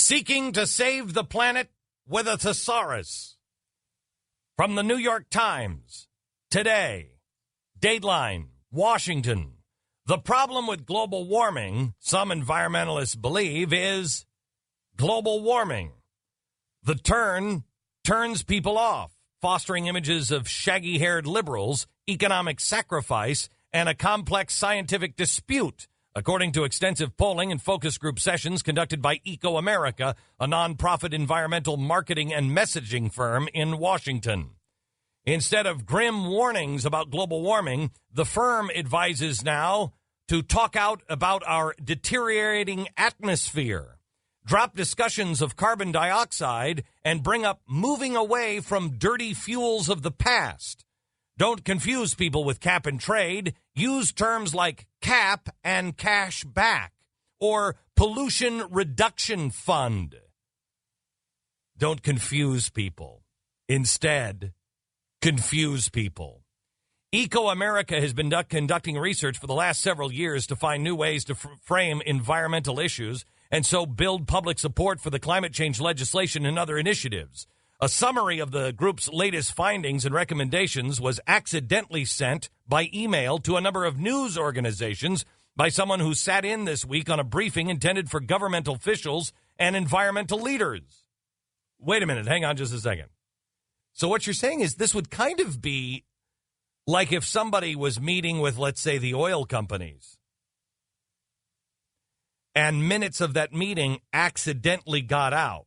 Seeking to save the planet with a thesaurus. From the New York Times, today, Dateline, Washington. The problem with global warming, some environmentalists believe, is global warming. The term turns people off, fostering images of shaggy-haired liberals, economic sacrifice, and a complex scientific dispute, according to extensive polling and focus group sessions conducted by Eco America, a nonprofit environmental marketing and messaging firm in Washington. Instead of grim warnings about global warming, the firm advises now to talk out about our deteriorating atmosphere, drop discussions of carbon dioxide, and bring up moving away from dirty fuels of the past. Don't confuse people with cap and trade. Use terms like cap and cash back or pollution reduction fund. Don't confuse people. Instead, confuse people. Eco America has been conducting research for the last several years to find new ways to frame environmental issues and so build public support for the climate change legislation and other initiatives. A summary of the group's latest findings and recommendations was accidentally sent by email to a number of news organizations by someone who sat in this week on a briefing intended for governmental officials and environmental leaders. Wait a minute, hang on just a second. So what you're saying is this would kind of be like if somebody was meeting with, let's say, the oil companies, and minutes of that meeting accidentally got out.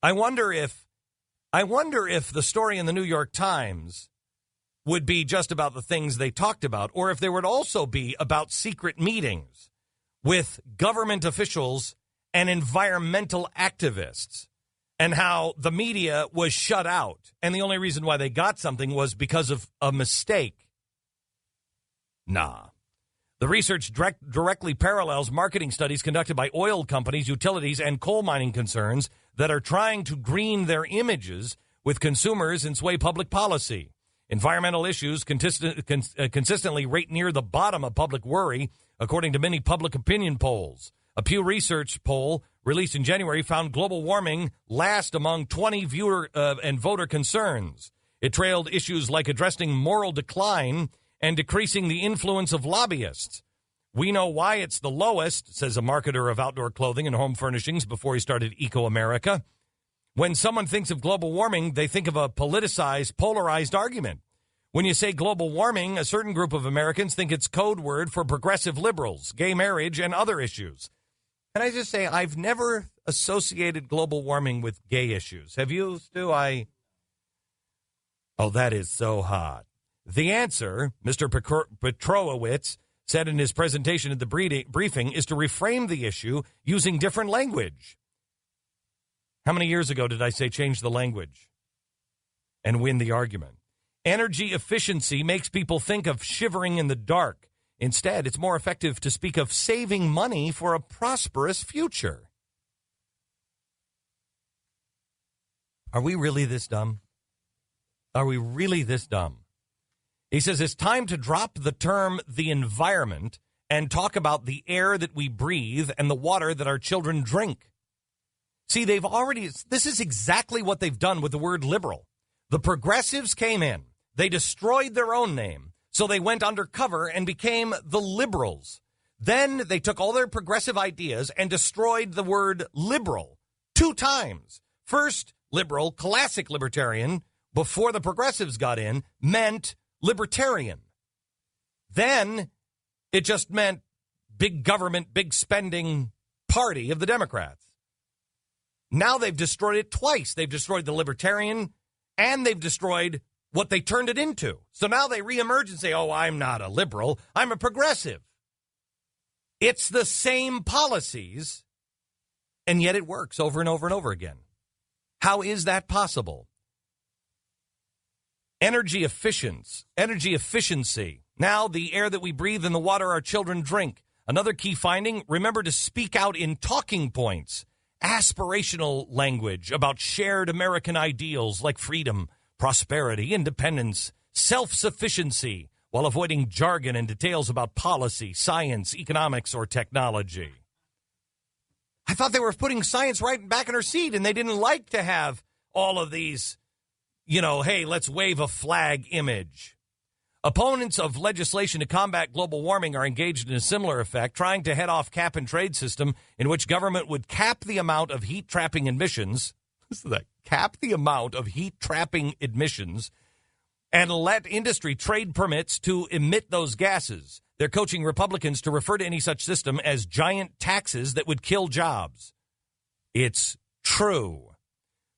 I wonder if the story in the New York Times would be just about the things they talked about, or if there would also be about secret meetings with government officials and environmental activists, and how the media was shut out, and the only reason why they got something was because of a mistake. Nah. The research directly parallels marketing studies conducted by oil companies, utilities, and coal mining concerns that are trying to green their images with consumers and sway public policy. Environmental issues consistently rate near the bottom of public worry, according to many public opinion polls. A Pew Research poll released in January found global warming last among 20 viewer and voter concerns. It trailed issues like addressing moral decline and decreasing the influence of lobbyists. We know why it's the lowest, says a marketer of outdoor clothing and home furnishings before he started Eco America. When someone thinks of global warming, they think of a politicized, polarized argument. When you say global warming, a certain group of Americans think it's code word for progressive liberals, gay marriage, and other issues. Can I just say, I've never associated global warming with gay issues. Have you, Stu? Oh, that is so hot. The answer, Mr. Petrowitz said in his presentation at the briefing, is to reframe the issue using different language. How many years ago did I say change the language and win the argument? Energy efficiency makes people think of shivering in the dark. Instead, it's more effective to speak of saving money for a prosperous future. Are we really this dumb? Are we really this dumb? He says it's time to drop the term the environment and talk about the air that we breathe and the water that our children drink. See, this is exactly what they've done with the word liberal. The progressives came in. They destroyed their own name. So they went undercover and became the liberals. Then they took all their progressive ideas and destroyed the word liberal 2 times. First, liberal, classic libertarian, before the progressives got in, meant libertarian. Then it just meant big government, big spending party of the Democrats. Now they've destroyed it twice. They've destroyed the libertarian and they've destroyed what they turned it into. So now they reemerge and say, oh, I'm not a liberal, I'm a progressive. It's the same policies, and yet it works over and over and over again. How is that possible? Energy efficiency. Now the air that we breathe and the water our children drink. Another key finding, remember to speak out in talking points, aspirational language about shared American ideals like freedom, prosperity, independence, self-sufficiency, while avoiding jargon and details about policy, science, economics, or technology. I thought they were putting science right back in her seat, and they didn't like to have all of these, hey, let's wave a flag image. Opponents of legislation to combat global warming are engaged in a similar effect, trying to head off cap and trade system in which government would cap the amount of heat-trapping emissions. Listen to that. Cap the amount of heat-trapping emissions and let industry trade permits to emit those gases. They're coaching Republicans to refer to any such system as giant taxes that would kill jobs. It's true.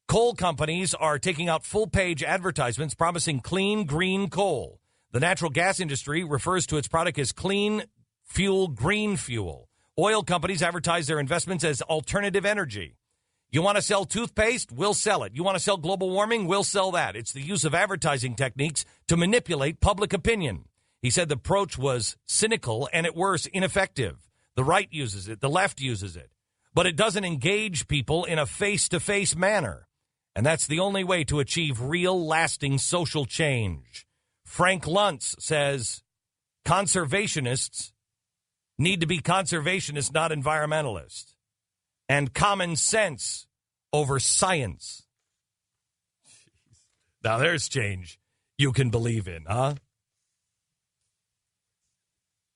Coal companies are taking out full-page advertisements promising clean, green coal. The natural gas industry refers to its product as clean fuel, green fuel. Oil companies advertise their investments as alternative energy. You want to sell toothpaste? We'll sell it. You want to sell global warming? We'll sell that. It's the use of advertising techniques to manipulate public opinion. He said the approach was cynical and, at worst, ineffective. The right uses it. The left uses it. But it doesn't engage people in a face-to-face manner. And that's the only way to achieve real, lasting social change. Frank Luntz says conservationists need to be conservationists, not environmentalists. And common sense over science. Now there's change you can believe in, huh?